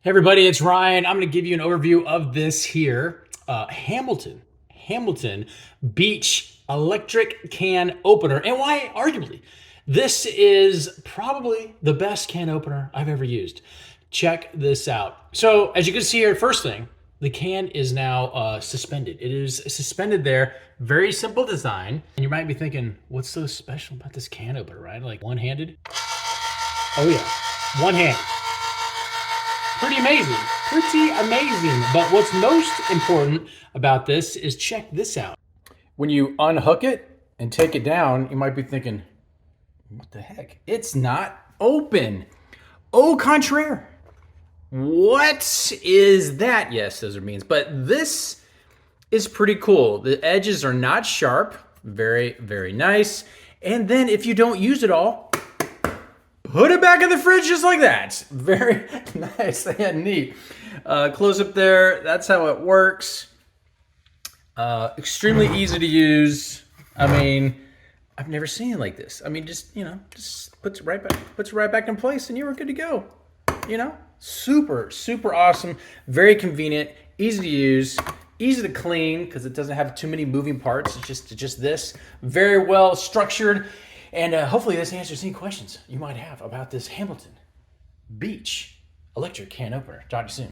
Hey everybody, it's Ryan. I'm going to give you an overview of this here Hamilton Beach electric can opener, and why arguably this is probably the best can opener I've ever used. Check this out. So as you can see here, first thing, the can is now suspended. It is suspended there. Very simple design. And you might be thinking, what's so special about this can opener, right? Like one-handed? Oh yeah, one hand. Pretty amazing. Pretty amazing. But what's most important about this is check this out. When you unhook it and take it down, you might be thinking, what the heck? It's not open. Au contraire. What is that? Yes, those are means. But this is pretty cool. The edges are not sharp. Very, very nice. And then if you don't use it all, put it back in the fridge just like that. Very nice and neat. Close up there. That's how it works. Extremely easy to use. I mean, I've never seen it like this. I mean, just puts it right back in place, and you were good to go. Super, super awesome. Very convenient. Easy to use. Easy to clean because it doesn't have too many moving parts. It's just this. Very well structured. And hopefully this answers any questions you might have about this Hamilton Beach electric can opener. Talk to you soon.